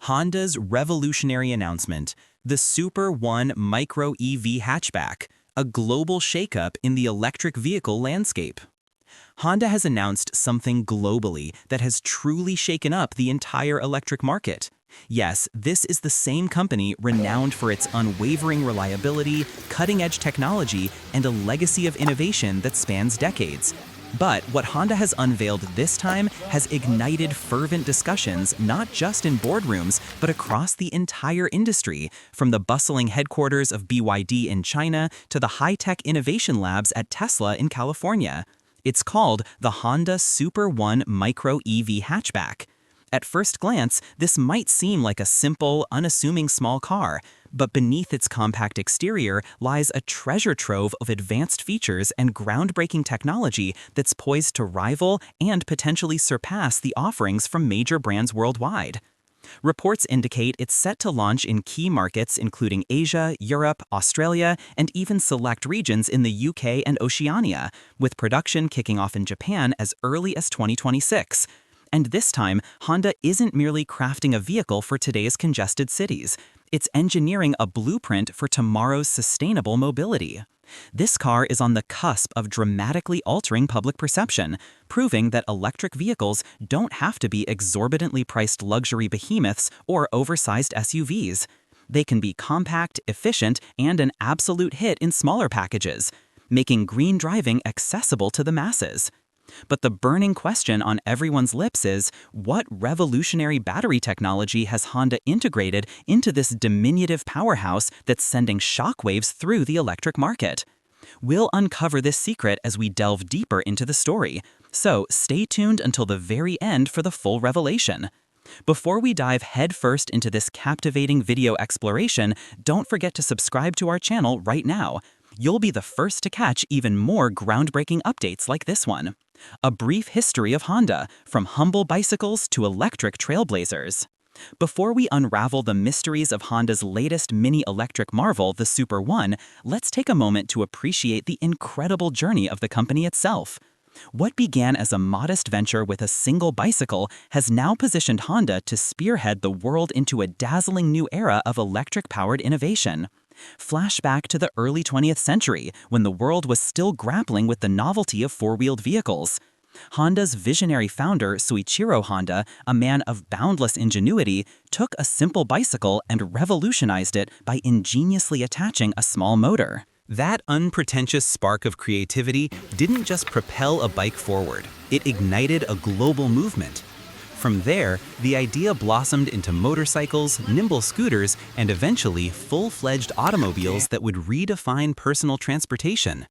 Honda's revolutionary announcement, the Super One Micro EV Hatchback, a global shakeup in the electric vehicle landscape. Honda has announced something globally that has truly shaken up the entire electric market. Yes, this is the same company renowned for its unwavering reliability, cutting-edge technology, and a legacy of innovation that spans decades. But what Honda has unveiled this time has ignited fervent discussions not just in boardrooms, but across the entire industry, from the bustling headquarters of BYD in China to the high-tech innovation labs at Tesla in California. It's called the Honda Super One Micro EV Hatchback. At first glance, this might seem like a simple, unassuming small car, but beneath its compact exterior lies a treasure trove of advanced features and groundbreaking technology that's poised to rival and potentially surpass the offerings from major brands worldwide. Reports indicate it's set to launch in key markets including Asia, Europe, Australia, and even select regions in the UK and Oceania, with production kicking off in Japan as early as 2026. And this time, Honda isn't merely crafting a vehicle for today's congested cities. It's engineering a blueprint for tomorrow's sustainable mobility. This car is on the cusp of dramatically altering public perception, proving that electric vehicles don't have to be exorbitantly priced luxury behemoths or oversized SUVs. They can be compact, efficient, and an absolute hit in smaller packages, making green driving accessible to the masses. But the burning question on everyone's lips is, what revolutionary battery technology has Honda integrated into this diminutive powerhouse that's sending shockwaves through the electric market? We'll uncover this secret as we delve deeper into the story, so stay tuned until the very end for the full revelation. Before we dive headfirst into this captivating video exploration, don't forget to subscribe to our channel right now. You'll be the first to catch even more groundbreaking updates like this one. A brief history of Honda, from humble bicycles to electric trailblazers. Before we unravel the mysteries of Honda's latest mini-electric marvel, the Super One, let's take a moment to appreciate the incredible journey of the company itself. What began as a modest venture with a single bicycle has now positioned Honda to spearhead the world into a dazzling new era of electric-powered innovation. Flashback to the early 20th century, when the world was still grappling with the novelty of four-wheeled vehicles. Honda's visionary founder, Soichiro Honda, a man of boundless ingenuity, took a simple bicycle and revolutionized it by ingeniously attaching a small motor. That unpretentious spark of creativity didn't just propel a bike forward, it ignited a global movement. From there, the idea blossomed into motorcycles, nimble scooters, and eventually full-fledged automobiles that would redefine personal transportation.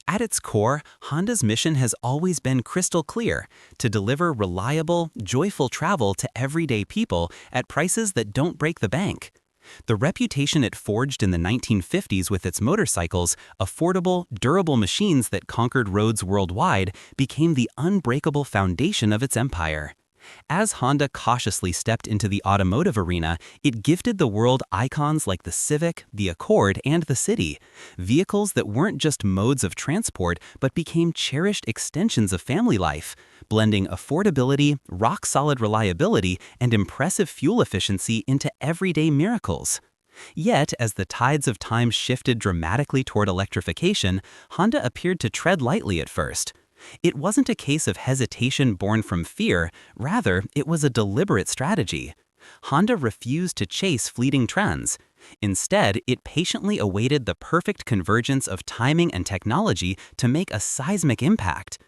At its core, Honda's mission has always been crystal clear: to deliver reliable, joyful travel to everyday people at prices that don't break the bank. The reputation it forged in the 1950s with its motorcycles, affordable, durable machines that conquered roads worldwide, became the unbreakable foundation of its empire. As Honda cautiously stepped into the automotive arena, it gifted the world icons like the Civic, the Accord, and the City, vehicles that weren't just modes of transport but became cherished extensions of family life, blending affordability, rock-solid reliability, and impressive fuel efficiency into everyday miracles. Yet, as the tides of time shifted dramatically toward electrification, Honda appeared to tread lightly at first. It wasn't a case of hesitation born from fear, rather, it was a deliberate strategy. Honda refused to chase fleeting trends. Instead, it patiently awaited the perfect convergence of timing and technology to make a seismic impact.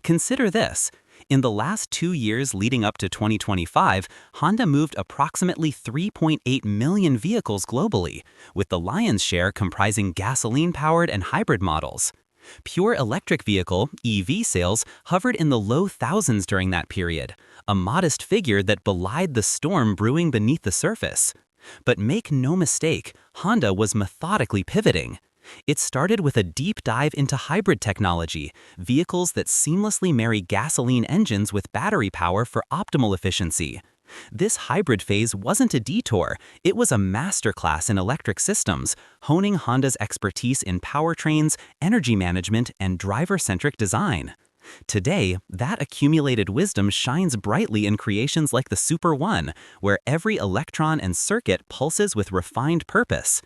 Consider this. In the last 2 years leading up to 2025, Honda moved approximately 3.8 million vehicles globally, with the lion's share comprising gasoline-powered and hybrid models. Pure electric vehicle (EV) sales hovered in the low thousands during that period, a modest figure that belied the storm brewing beneath the surface. But make no mistake, Honda was methodically pivoting. It started with a deep dive into hybrid technology, vehicles that seamlessly marry gasoline engines with battery power for optimal efficiency. This hybrid phase wasn't a detour, it was a masterclass in electric systems, honing Honda's expertise in powertrains, energy management, and driver-centric design. Today, that accumulated wisdom shines brightly in creations like the Super One, where every electron and circuit pulses with refined purpose.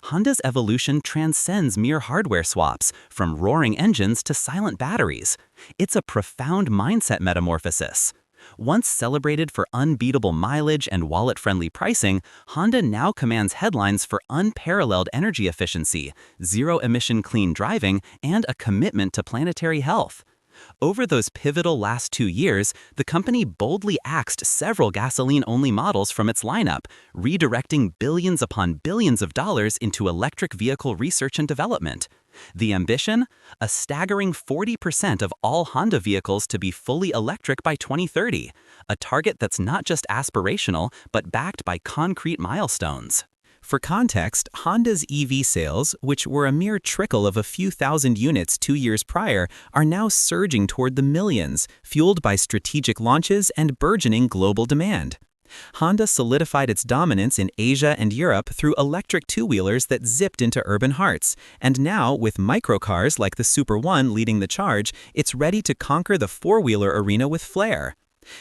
Honda's evolution transcends mere hardware swaps, from roaring engines to silent batteries. It's a profound mindset metamorphosis. Once celebrated for unbeatable mileage and wallet-friendly pricing, Honda now commands headlines for unparalleled energy efficiency, zero-emission clean driving, and a commitment to planetary health. Over those pivotal last 2 years, the company boldly axed several gasoline-only models from its lineup, redirecting billions upon billions of dollars into electric vehicle research and development. The ambition? A staggering 40% of all Honda vehicles to be fully electric by 2030, a target that's not just aspirational, but backed by concrete milestones. For context, Honda's EV sales, which were a mere trickle of a few thousand units 2 years prior, are now surging toward the millions, fueled by strategic launches and burgeoning global demand. Honda solidified its dominance in Asia and Europe through electric two-wheelers that zipped into urban hearts, and now, with microcars like the Super One leading the charge, it's ready to conquer the four-wheeler arena with flair.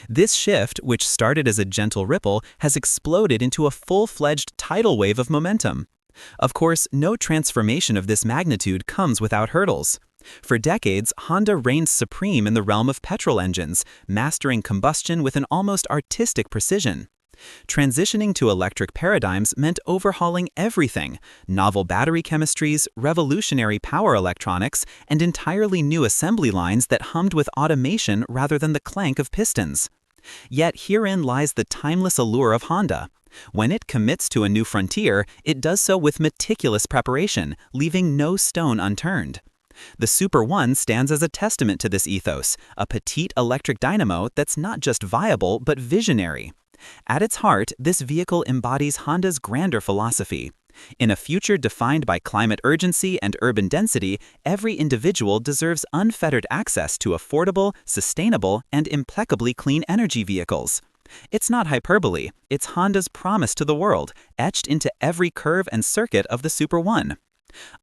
This shift, which started as a gentle ripple, has exploded into a full-fledged tidal wave of momentum. Of course, no transformation of this magnitude comes without hurdles. For decades, Honda reigned supreme in the realm of petrol engines, mastering combustion with an almost artistic precision. Transitioning to electric paradigms meant overhauling everything: novel battery chemistries, revolutionary power electronics, and entirely new assembly lines that hummed with automation rather than the clank of pistons. Yet herein lies the timeless allure of Honda. When it commits to a new frontier, it does so with meticulous preparation, leaving no stone unturned. The Super One stands as a testament to this ethos, a petite electric dynamo that's not just viable but visionary. At its heart, this vehicle embodies Honda's grander philosophy. In a future defined by climate urgency and urban density, every individual deserves unfettered access to affordable, sustainable, and impeccably clean energy vehicles. It's not hyperbole, it's Honda's promise to the world, etched into every curve and circuit of the Super One.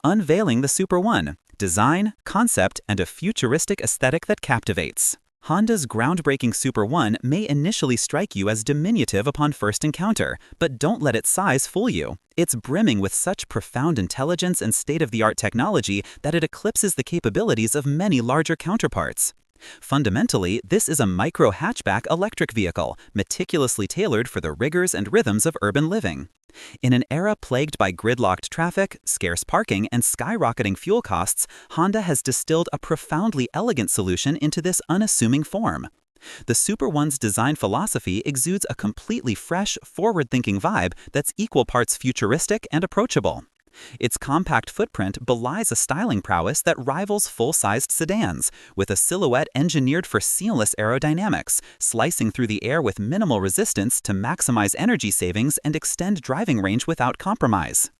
Unveiling the Super One: design, concept, and a futuristic aesthetic that captivates. Honda's groundbreaking Super One may initially strike you as diminutive upon first encounter, but don't let its size fool you. It's brimming with such profound intelligence and state-of-the-art technology that it eclipses the capabilities of many larger counterparts. Fundamentally, this is a micro-hatchback electric vehicle, meticulously tailored for the rigors and rhythms of urban living. In an era plagued by gridlocked traffic, scarce parking, and skyrocketing fuel costs, Honda has distilled a profoundly elegant solution into this unassuming form. The Super One's design philosophy exudes a completely fresh, forward-thinking vibe that's equal parts futuristic and approachable. Its compact footprint belies a styling prowess that rivals full-sized sedans, with a silhouette engineered for seamless aerodynamics, slicing through the air with minimal resistance to maximize energy savings and extend driving range without compromise.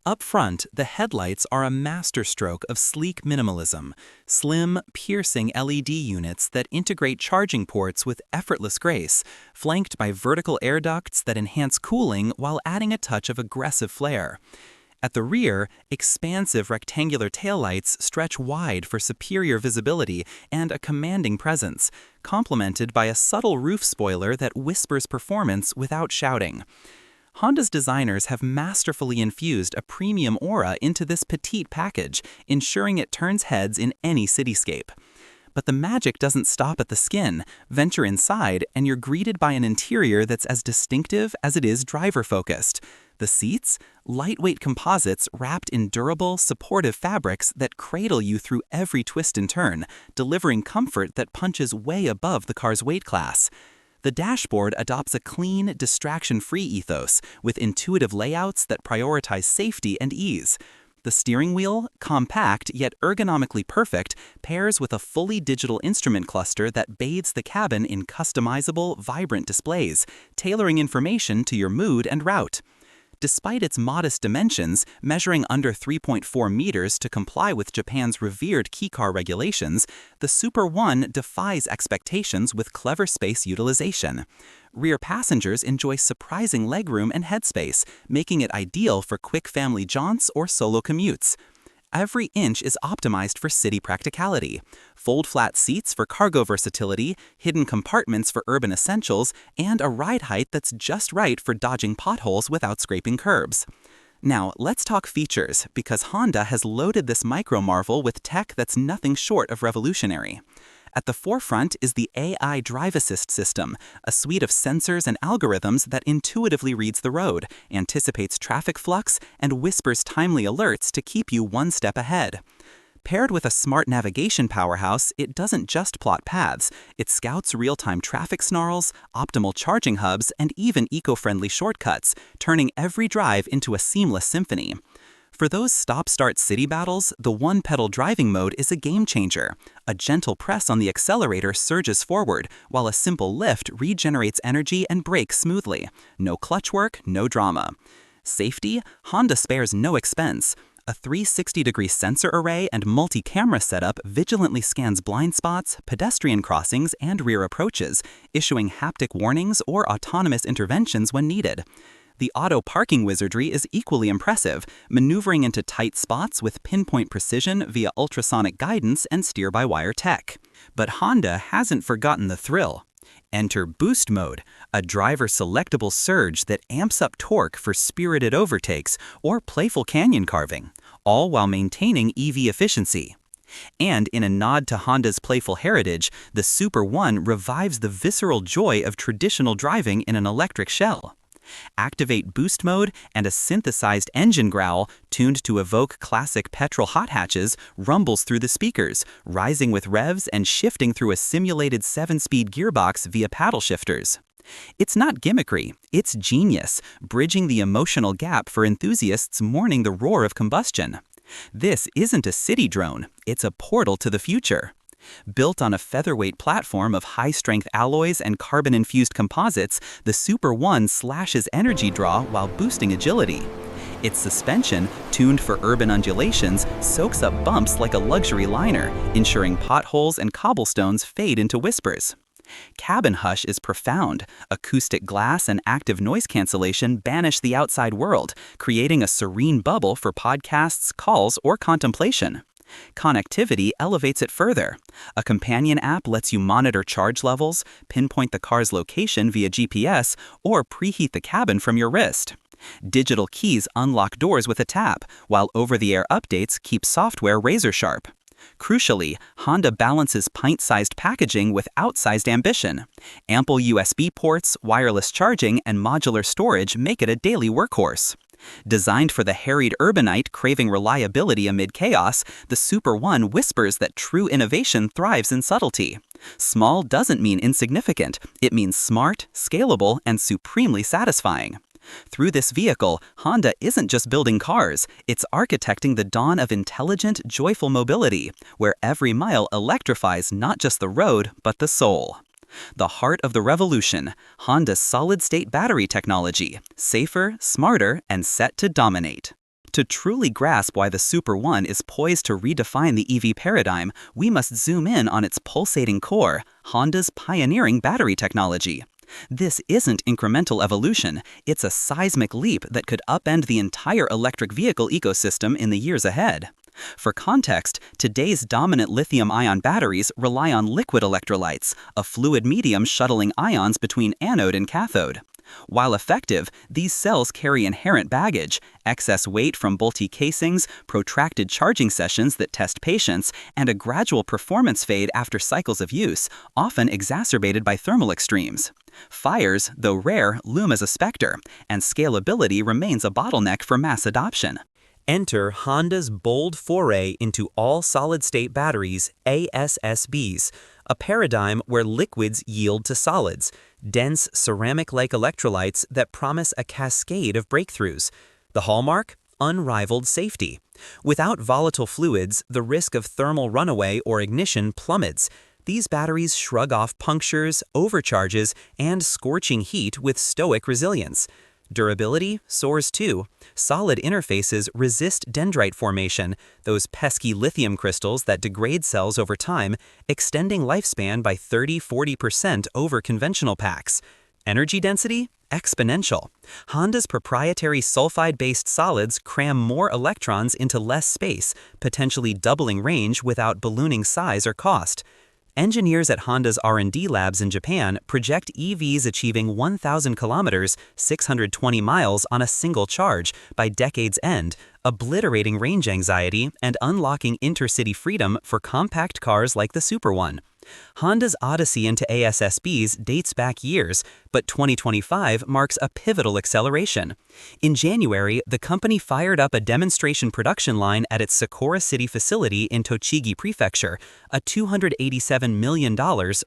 Up front, the headlights are a masterstroke of sleek minimalism, slim, piercing LED units that integrate charging ports with effortless grace, flanked by vertical air ducts that enhance cooling while adding a touch of aggressive flair. At the rear, expansive rectangular taillights stretch wide for superior visibility and a commanding presence, complemented by a subtle roof spoiler that whispers performance without shouting. Honda's designers have masterfully infused a premium aura into this petite package, ensuring it turns heads in any cityscape. But the magic doesn't stop at the skin. Venture inside, and you're greeted by an interior that's as distinctive as it is driver-focused. The seats? Lightweight composites wrapped in durable, supportive fabrics that cradle you through every twist and turn, delivering comfort that punches way above the car's weight class. The dashboard adopts a clean, distraction-free ethos, with intuitive layouts that prioritize safety and ease. The steering wheel, compact yet ergonomically perfect, pairs with a fully digital instrument cluster that bathes the cabin in customizable, vibrant displays, tailoring information to your mood and route. Despite its modest dimensions, measuring under 3.4 meters to comply with Japan's revered key car regulations, the Super One defies expectations with clever space utilization. Rear passengers enjoy surprising legroom and headspace, making it ideal for quick family jaunts or solo commutes. Every inch is optimized for city practicality. Fold-flat seats for cargo versatility, hidden compartments for urban essentials, and a ride height that's just right for dodging potholes without scraping curbs. Now, let's talk features, because Honda has loaded this micro-marvel with tech that's nothing short of revolutionary. At the forefront is the AI Drive Assist system, a suite of sensors and algorithms that intuitively reads the road, anticipates traffic flux, and whispers timely alerts to keep you one step ahead. Paired with a smart navigation powerhouse, it doesn't just plot paths, it scouts real-time traffic snarls, optimal charging hubs, and even eco-friendly shortcuts, turning every drive into a seamless symphony. For those stop-start city battles, the one-pedal driving mode is a game-changer. A gentle press on the accelerator surges forward, while a simple lift regenerates energy and brakes smoothly. No clutch work, no drama. Safety? Honda spares no expense. A 360-degree sensor array and multi-camera setup vigilantly scans blind spots, pedestrian crossings, and rear approaches, issuing haptic warnings or autonomous interventions when needed. The auto parking wizardry is equally impressive, maneuvering into tight spots with pinpoint precision via ultrasonic guidance and steer-by-wire tech. But Honda hasn't forgotten the thrill. Enter Boost Mode, a driver-selectable surge that amps up torque for spirited overtakes or playful canyon carving, all while maintaining EV efficiency. And in a nod to Honda's playful heritage, the Super One revives the visceral joy of traditional driving in an electric shell. Activate Boost Mode, and a synthesized engine growl, tuned to evoke classic petrol hot hatches, rumbles through the speakers, rising with revs and shifting through a simulated 7-speed gearbox via paddle shifters. It's not gimmickry, it's genius, bridging the emotional gap for enthusiasts mourning the roar of combustion. This isn't a city drone, it's a portal to the future. Built on a featherweight platform of high-strength alloys and carbon-infused composites, the Super One slashes energy draw while boosting agility. Its suspension, tuned for urban undulations, soaks up bumps like a luxury liner, ensuring potholes and cobblestones fade into whispers. Cabin hush is profound. Acoustic glass and active noise cancellation banish the outside world, creating a serene bubble for podcasts, calls, or contemplation. Connectivity elevates it further. A companion app lets you monitor charge levels, pinpoint the car's location via GPS, or preheat the cabin from your wrist. Digital keys unlock doors with a tap, while over-the-air updates keep software razor-sharp. Crucially, Honda balances pint-sized packaging with outsized ambition. Ample USB ports, wireless charging, and modular storage make it a daily workhorse. Designed for the harried urbanite craving reliability amid chaos, the Super One whispers that true innovation thrives in subtlety. Small doesn't mean insignificant, it means smart, scalable, and supremely satisfying. Through this vehicle, Honda isn't just building cars, it's architecting the dawn of intelligent, joyful mobility, where every mile electrifies not just the road, but the soul. The heart of the revolution, Honda's solid-state battery technology, safer, smarter, and set to dominate. To truly grasp why the Super One is poised to redefine the EV paradigm, we must zoom in on its pulsating core, Honda's pioneering battery technology. This isn't incremental evolution, it's a seismic leap that could upend the entire electric vehicle ecosystem in the years ahead. For context, today's dominant lithium-ion batteries rely on liquid electrolytes, a fluid medium shuttling ions between anode and cathode. While effective, these cells carry inherent baggage, excess weight from bulky casings, protracted charging sessions that test patience, and a gradual performance fade after cycles of use, often exacerbated by thermal extremes. Fires, though rare, loom as a specter, and scalability remains a bottleneck for mass adoption. Enter Honda's bold foray into all-solid-state batteries, ASSBs, a paradigm where liquids yield to solids, dense ceramic-like electrolytes that promise a cascade of breakthroughs. The hallmark? Unrivaled safety. Without volatile fluids, the risk of thermal runaway or ignition plummets. These batteries shrug off punctures, overcharges, and scorching heat with stoic resilience. Durability soars too. Solid interfaces resist dendrite formation, those pesky lithium crystals that degrade cells over time, extending lifespan by 30–40% over conventional packs. Energy density? Exponential. Honda's proprietary sulfide-based solids cram more electrons into less space, potentially doubling range without ballooning size or cost. Engineers at Honda's R&D labs in Japan project EVs achieving 1,000 kilometers, 620 miles on a single charge by decade's end, obliterating range anxiety and unlocking intercity freedom for compact cars like the Super One. Honda's odyssey into ASSBs dates back years, but 2025 marks a pivotal acceleration. In January, the company fired up a demonstration production line at its Sakura City facility in Tochigi Prefecture, a $287 million,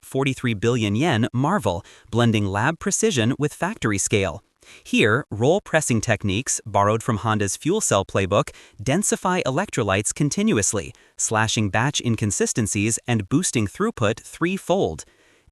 43 billion yen marvel, blending lab precision with factory scale. Here, roll pressing techniques, borrowed from Honda's fuel cell playbook, densify electrolytes continuously, slashing batch inconsistencies and boosting throughput threefold.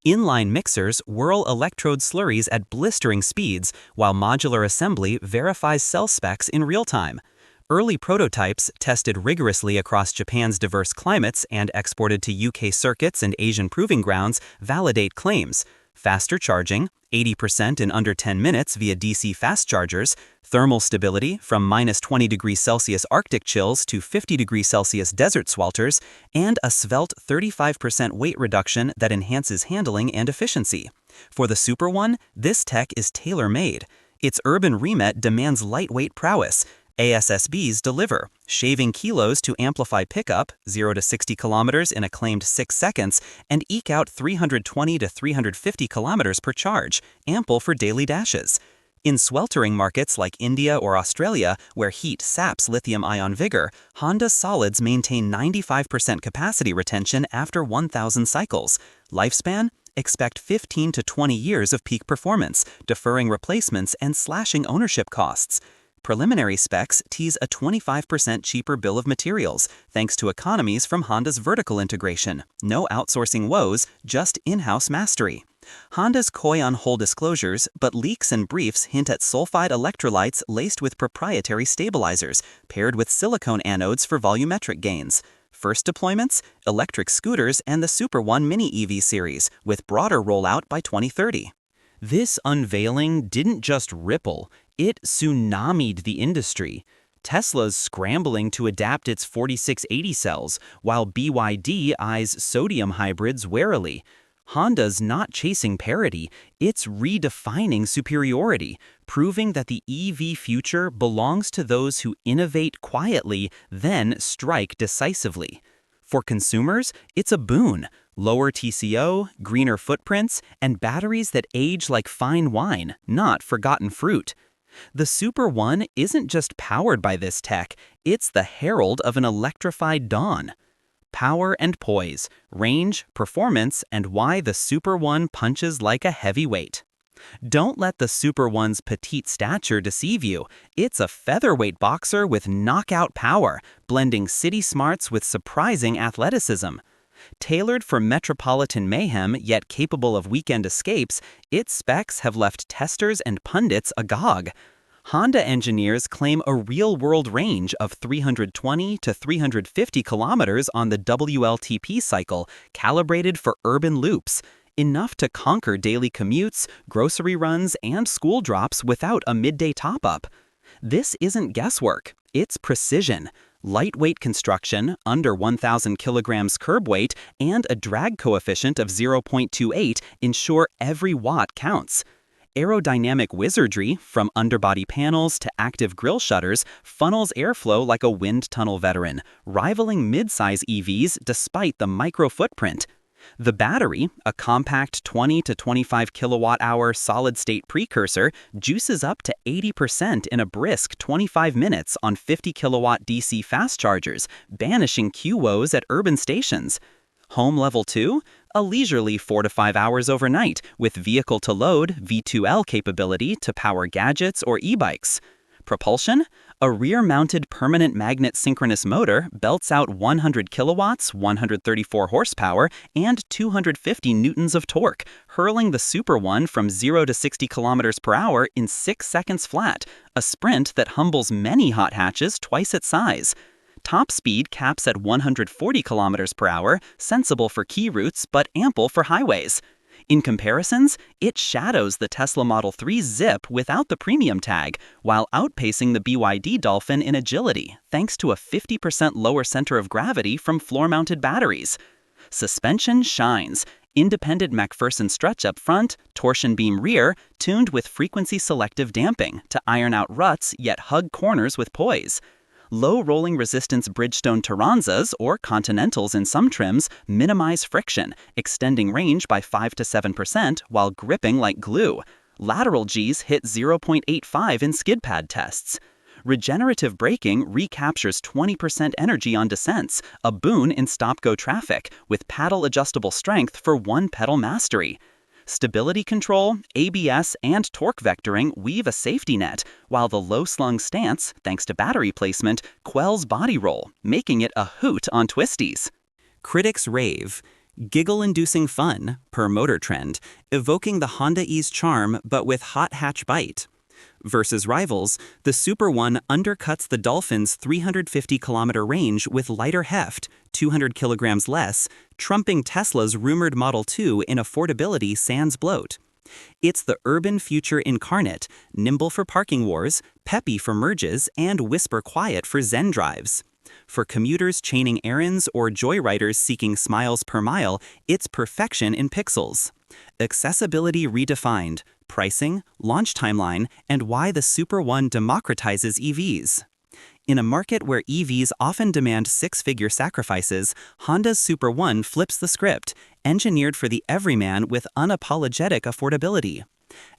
Inline mixers whirl electrode slurries at blistering speeds, while modular assembly verifies cell specs in real time. Early prototypes, tested rigorously across Japan's diverse climates and exported to UK circuits and Asian proving grounds, validate claims. Faster charging, 80% in under 10 minutes via DC fast chargers, thermal stability from minus 20 degrees Celsius Arctic chills to 50 degrees Celsius desert swelters, and a svelte 35% weight reduction that enhances handling and efficiency. For the Super One, this tech is tailor-made. Its urban remit demands lightweight prowess. ASSBs deliver, shaving kilos to amplify pickup, 0 to 60 kilometers in a claimed 6 seconds, and eke out 320 to 350 kilometers per charge, ample for daily dashes. In sweltering markets like India or Australia, where heat saps lithium-ion vigor, Honda solids maintain 95% capacity retention after 1,000 cycles. Lifespan? Expect 15 to 20 years of peak performance, deferring replacements and slashing ownership costs. Preliminary specs tease a 25% cheaper bill of materials, thanks to economies from Honda's vertical integration. No outsourcing woes, just in-house mastery. Honda's coy on whole disclosures, but leaks and briefs hint at sulfide electrolytes laced with proprietary stabilizers, paired with silicone anodes for volumetric gains. First deployments? Electric scooters and the Super One Mini EV series, with broader rollout by 2030. This unveiling didn't just ripple, it tsunamied the industry. Tesla's scrambling to adapt its 4680 cells, while BYD eyes sodium hybrids warily. Honda's not chasing parity, it's redefining superiority, proving that the EV future belongs to those who innovate quietly, then strike decisively. For consumers, it's a boon. Lower TCO, greener footprints, and batteries that age like fine wine, not forgotten fruit. The Super One isn't just powered by this tech, it's the herald of an electrified dawn. Power and poise, range, performance, and why the Super One punches like a heavyweight. Don't let the Super One's petite stature deceive you. It's a featherweight boxer with knockout power, blending city smarts with surprising athleticism. Tailored for metropolitan mayhem yet capable of weekend escapes, its specs have left testers and pundits agog. Honda engineers claim a real-world range of 320 to 350 kilometers on the WLTP cycle, calibrated for urban loops, enough to conquer daily commutes, grocery runs, and school drops without a midday top-up. This isn't guesswork, it's precision. Lightweight construction, under 1,000 kilograms curb weight, and a drag coefficient of 0.28 ensure every watt counts. Aerodynamic wizardry, from underbody panels to active grille shutters, funnels airflow like a wind tunnel veteran, rivaling mid-size EVs despite the micro footprint. The battery, a compact 20 to 25 kilowatt-hour solid-state precursor, juices up to 80% in a brisk 25 minutes on 50 kilowatt DC fast chargers, banishing QOs at urban stations. Home Level 2? A leisurely 4 to 5 hours overnight, with vehicle-to-load V2L capability to power gadgets or e-bikes. Propulsion? A rear-mounted permanent magnet synchronous motor belts out 100 kilowatts, 134 horsepower, and 250 newtons of torque, hurling the Super One from 0 to 60 kilometers per hour in 6 seconds flat, a sprint that humbles many hot hatches twice its size. Top speed caps at 140 kilometers per hour, sensible for key routes but ample for highways. In comparisons, it shadows the Tesla Model 3 Zip without the premium tag, while outpacing the BYD Dolphin in agility, thanks to a 50% lower center of gravity from floor-mounted batteries. Suspension shines. Independent MacPherson struts up front, torsion beam rear, tuned with frequency-selective damping to iron out ruts yet hug corners with poise. Low rolling resistance Bridgestone Turanzas or Continentals in some trims minimize friction, extending range by 5 to 7% while gripping like glue. Lateral Gs hit 0.85 in skid pad tests. Regenerative braking recaptures 20% energy on descents, a boon in stop-go traffic, with paddle-adjustable strength for one-pedal mastery. Stability control, ABS, and torque vectoring weave a safety net, while the low-slung stance, thanks to battery placement, quells body roll, making it a hoot on twisties. Critics rave. Giggle-inducing fun, per Motor Trend, evoking the Honda E's charm but with hot hatch bite. Versus rivals, the Super One undercuts the Dolphin's 350-kilometer range with lighter heft, 200 kilograms less, trumping Tesla's rumored Model 2 in affordability sans bloat. It's the urban future incarnate, nimble for parking wars, peppy for merges, and whisper quiet for zen drives. For commuters chaining errands or joyriders seeking smiles per mile, it's perfection in pixels. Accessibility redefined, pricing, launch timeline, and why the Super One democratizes EVs. In a market where EVs often demand six-figure sacrifices, Honda's Super One flips the script, engineered for the everyman with unapologetic affordability.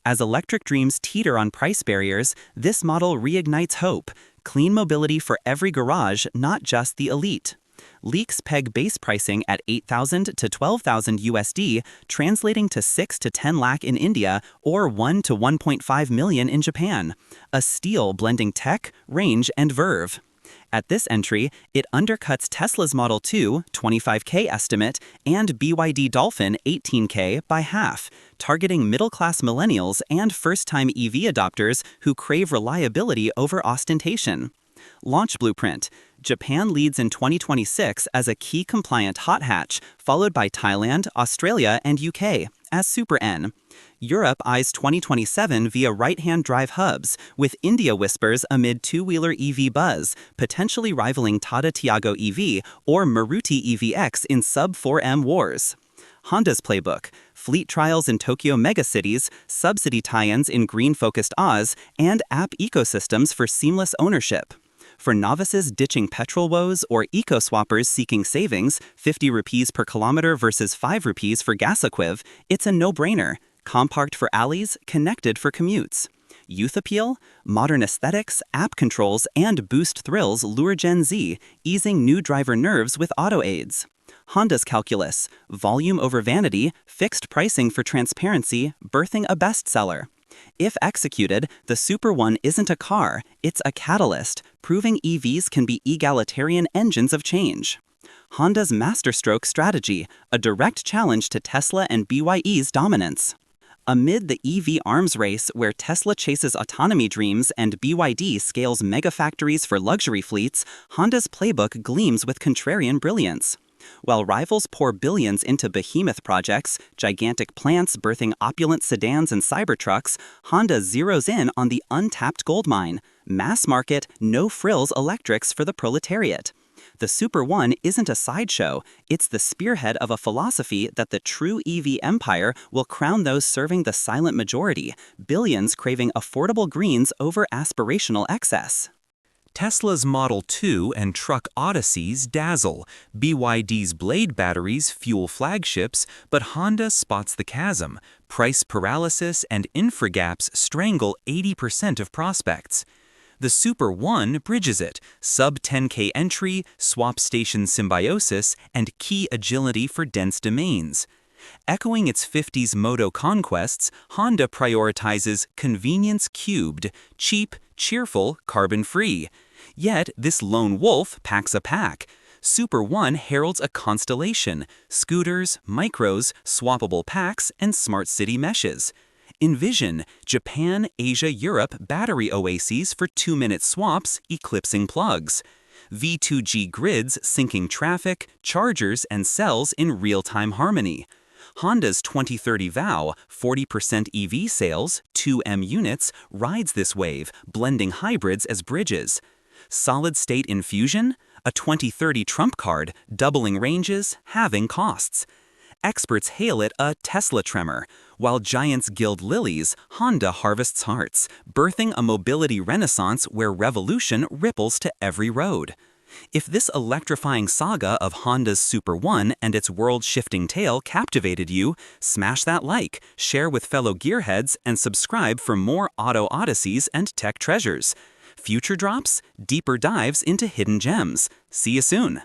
As electric dreams teeter on price barriers, this model reignites hope, clean mobility for every garage, not just the elite. Leaks peg base pricing at $8,000 to $12,000 USD, translating to 6 to 10 lakh in India or 1 to 1.5 million in Japan. A steal blending tech, range, and verve. At this entry, it undercuts Tesla's Model 2 $25K estimate and BYD Dolphin $18K by half, targeting middle-class millennials and first-time EV adopters who crave reliability over ostentation. Launch blueprint. Japan leads in 2026 as a key compliant hot hatch, followed by Thailand, Australia, and UK as Super N. Europe eyes 2027 via right-hand drive hubs, with India whispers amid two-wheeler EV buzz, potentially rivaling Tata Tiago EV or Maruti EVX in sub-4M wars. Honda's playbook: fleet trials in Tokyo megacities, subsidy tie-ins in green-focused Oz, and app ecosystems for seamless ownership. For novices ditching petrol woes or eco-swappers seeking savings, 50 rupees per kilometer versus 5 rupees for gas equiv, it's a no-brainer. Compact for alleys, connected for commutes. Youth appeal? Modern aesthetics, app controls, and boost thrills lure Gen Z, easing new driver nerves with auto aids. Honda's calculus: volume over vanity, fixed pricing for transparency, birthing a bestseller. If executed, the Super One isn't a car, it's a catalyst, proving EVs can be egalitarian engines of change. Honda's masterstroke strategy, a direct challenge to Tesla and BYD's dominance. Amid the EV arms race where Tesla chases autonomy dreams and BYD scales megafactories for luxury fleets, Honda's playbook gleams with contrarian brilliance. While rivals pour billions into behemoth projects, gigantic plants birthing opulent sedans and Cybertrucks, Honda zeroes in on the untapped goldmine: mass-market, no-frills electrics for the proletariat. The Super One isn't a sideshow, it's the spearhead of a philosophy that the true EV empire will crown those serving the silent majority, billions craving affordable greens over aspirational excess. Tesla's Model 2 and truck odysseys dazzle, BYD's Blade batteries fuel flagships, but Honda spots the chasm. Price paralysis and infra gaps strangle 80% of prospects. The Super One bridges it: sub-10K entry, swap station symbiosis, and key agility for dense domains. Echoing its 50s moto conquests, Honda prioritizes convenience cubed, cheap, cheerful, carbon-free. Yet this lone wolf packs a pack. Super One heralds a constellation: scooters, micros, swappable packs, and smart city meshes. Envision Japan, Asia, Europe battery oases for 2-minute swaps, eclipsing plugs. V2G grids syncing traffic, chargers, and cells in real-time harmony. Honda's 2030 vow, 40% EV sales, 2M units, rides this wave, blending hybrids as bridges. Solid-state infusion? A 2030 trump card, doubling ranges, halving costs. Experts hail it a Tesla tremor. While giants gild lilies, Honda harvests hearts, birthing a mobility renaissance where revolution ripples to every road. If this electrifying saga of Honda's Super One and its world-shifting tale captivated you, smash that like, share with fellow gearheads, and subscribe for more auto odysseys and tech treasures. Future drops? Deeper dives into hidden gems. See you soon.